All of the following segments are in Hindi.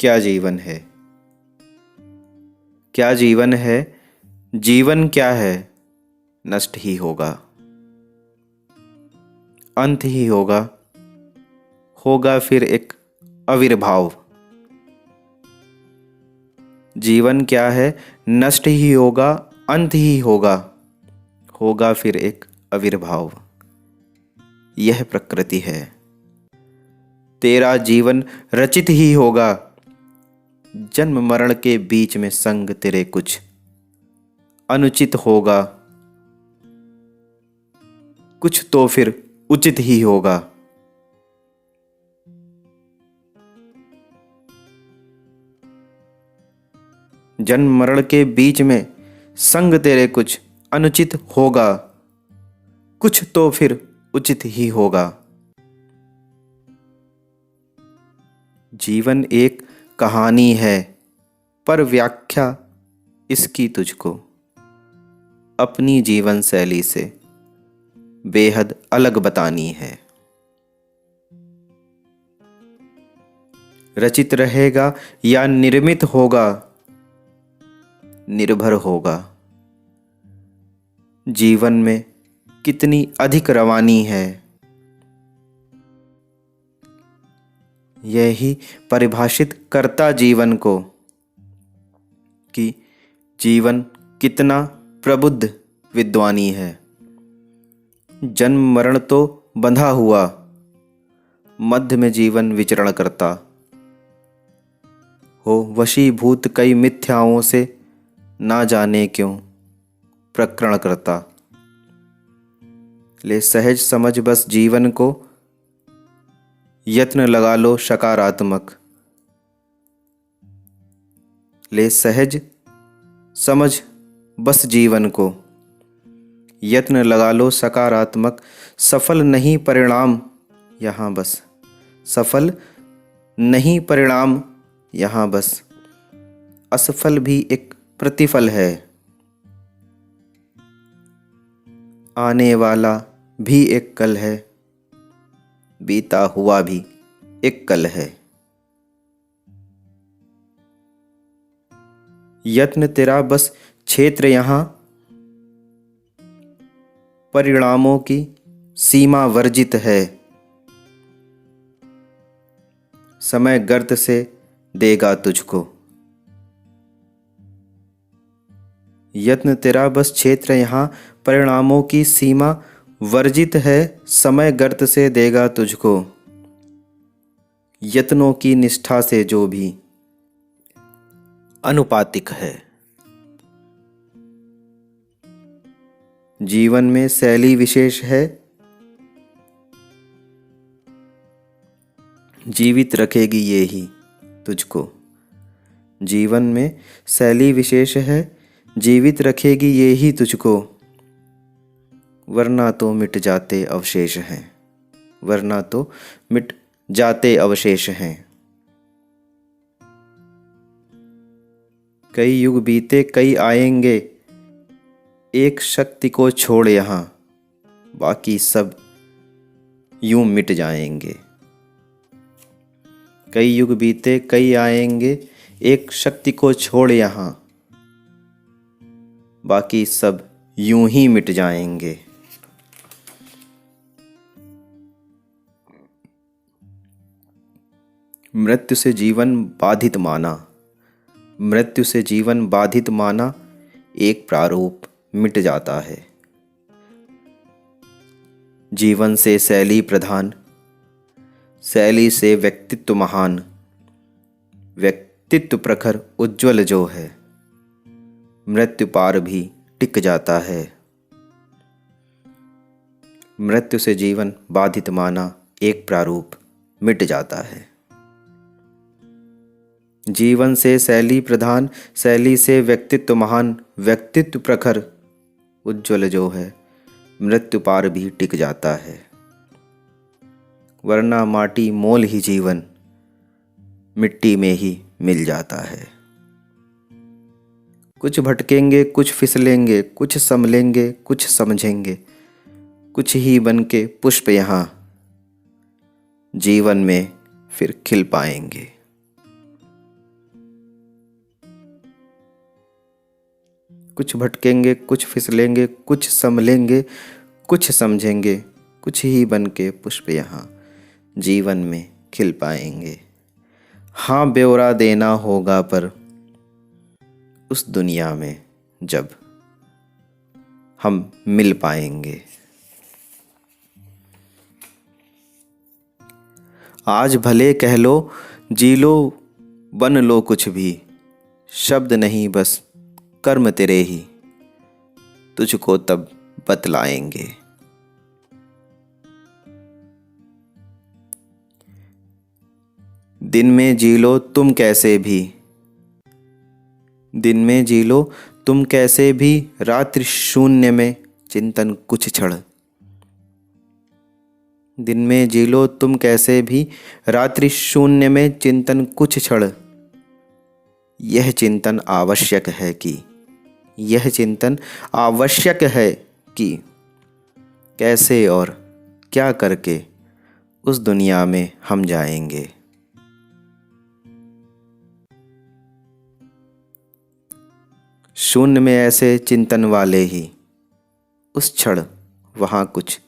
क्या जीवन है? क्या जीवन है? जीवन क्या है? नष्ट ही होगा, अंत ही होगा, होगा फिर एक आविर्भाव। जीवन क्या है? नष्ट ही होगा, अंत ही होगा, होगा फिर एक आविर्भाव। यह प्रकृति है। तेरा जीवन रचित ही होगा, जन्म मरण के बीच में संग तेरे कुछ अनुचित होगा, कुछ तो फिर उचित ही होगा। जन्म मरण के बीच में संग तेरे कुछ अनुचित होगा, कुछ तो फिर उचित ही होगा। जीवन एक कहानी है, पर व्याख्या इसकी तुझको अपनी जीवन शैली से बेहद अलग बतानी है। रचित रहेगा या निर्मित होगा, निर्भर होगा जीवन में कितनी अधिक रवानी है। यही परिभाषित करता जीवन को कि जीवन कितना प्रबुद्ध विद्वानी है। जन्म मरण तो बंधा हुआ, मध्य में जीवन विचरण करता हो, वशीभूत कई मिथ्याओं से ना जाने क्यों प्रकरण करता। ले सहज समझ बस जीवन को, यत्न लगा लो सकारात्मक। ले सहज समझ बस जीवन को, यत्न लगा लो सकारात्मक। सफल नहीं परिणाम यहाँ बस, सफल नहीं परिणाम यहाँ बस, असफल भी एक प्रतिफल है। आने वाला भी एक कल है, बीता हुआ भी एक कल है। यत्न तेरा बस क्षेत्र यहाँ, परिणामों की सीमा वर्जित है। समय गर्त से देगा तुझको। यत्न तेरा बस क्षेत्र यहाँ, परिणामों की सीमा वर्जित है। समय गर्त से देगा तुझको। यत्नों की निष्ठा से जो भी अनुपातिक है। जीवन में शैली विशेष है, जीवित रखेगी ये ही तुझको। जीवन में शैली विशेष है, जीवित रखेगी ये ही तुझको। वरना तो मिट जाते अवशेष हैं, वरना तो मिट जाते अवशेष हैं। कई युग बीते कई आएंगे, एक शक्ति को छोड़ यहाँ, बाकी सब यूं मिट जाएंगे। कई युग बीते कई आएंगे, एक शक्ति को छोड़ यहाँ, बाकी सब यूं ही मिट जाएंगे। मृत्यु से जीवन बाधित माना, मृत्यु से जीवन बाधित माना, एक प्रारूप मिट जाता है। जीवन से शैली प्रधान, शैली से व्यक्तित्व महान, व्यक्तित्व प्रखर उज्ज्वल जो है, मृत्यु पार भी टिक जाता है। मृत्यु से जीवन बाधित माना, एक प्रारूप मिट जाता है। जीवन से शैली प्रधान, शैली से व्यक्तित्व महान, व्यक्तित्व प्रखर उज्ज्वल जो है, मृत्यु पार भी टिक जाता है। वरना माटी मोल ही जीवन, मिट्टी में ही मिल जाता है। कुछ भटकेंगे, कुछ फिसलेंगे, कुछ संभलेंगे, कुछ समझेंगे, कुछ ही बन के पुष्प यहाँ जीवन में फिर खिल पाएंगे। कुछ भटकेंगे, कुछ फिसलेंगे, कुछ संभलेंगे, कुछ समझेंगे, कुछ ही बन के पुष्प यहाँ जीवन में खिल पाएंगे। हाँ, ब्यौरा देना होगा पर उस दुनिया में जब हम मिल पाएंगे। आज भले कह लो, जी लो, बन लो कुछ भी, शब्द नहीं बस कर्म तेरे ही तुझको तब बतलाएंगे। दिन में जी लो तुम कैसे भी, दिन में जी लो तुम कैसे भी, रात्रि शून्य में चिंतन कुछ क्षण। दिन में जी लो तुम कैसे भी, रात्रि शून्य में चिंतन कुछ क्षण। यह चिंतन आवश्यक है कि, यह चिंतन आवश्यक है कि कैसे और क्या करके उस दुनिया में हम जाएंगे। शून्य में ऐसे चिंतन वाले ही उस क्षण वहाँ कुछ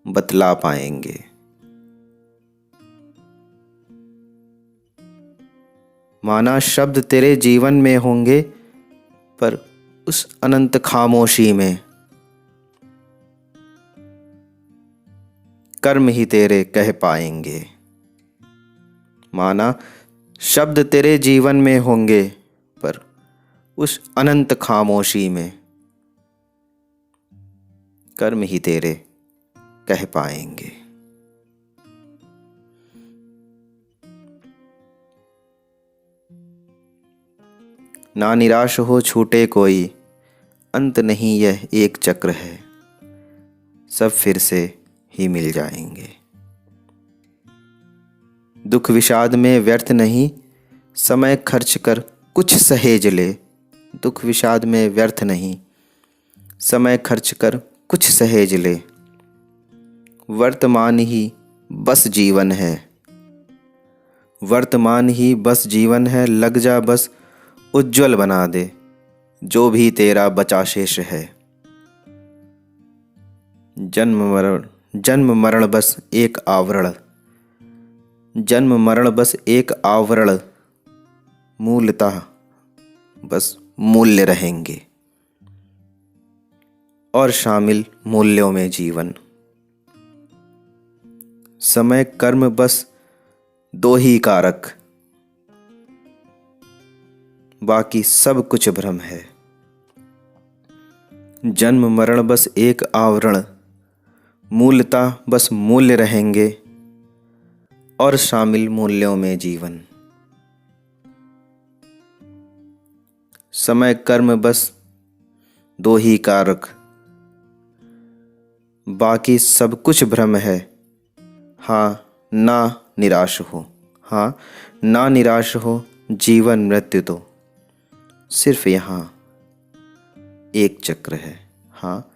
बतला पाएंगे। माना शब्द तेरे जीवन में होंगे, पर उस अनंत खामोशी में कर्म ही तेरे कह पाएंगे। माना शब्द तेरे जीवन में होंगे, पर उस अनंत खामोशी में कर्म ही तेरे कह पाएंगे। ना निराश हो छूटे कोई, अंत नहीं यह एक चक्र है, सब फिर से ही मिल जाएंगे। दुख विषाद में व्यर्थ नहीं, समय खर्च कर कुछ सहेज ले। दुख विषाद में व्यर्थ नहीं, समय खर्च कर कुछ सहेज ले। वर्तमान ही बस जीवन है, वर्तमान ही बस जीवन है, लग जा बस उज्जवल बना दे जो भी तेरा बचा शेष है। जन्म मरण बस एक आवरण, जन्म मरण बस एक आवरण, मूलतः बस मूल्य रहेंगे और शामिल मूल्यों में जीवन। समय कर्म बस दो ही कारक, बाकी सब कुछ भ्रम है। जन्म मरण बस एक आवरण, मूलतः बस मूल्य रहेंगे और शामिल मूल्यों में जीवन। समय कर्म बस दो ही कारक, बाकी सब कुछ भ्रम है। हाँ, ना निराश हो, हाँ ना निराश हो, जीवन मृत्यु तो सिर्फ यहाँ एक चक्र है। हाँ,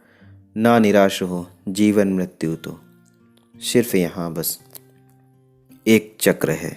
ना निराश हो, जीवन मृत्यु तो सिर्फ यहाँ बस एक चक्र है।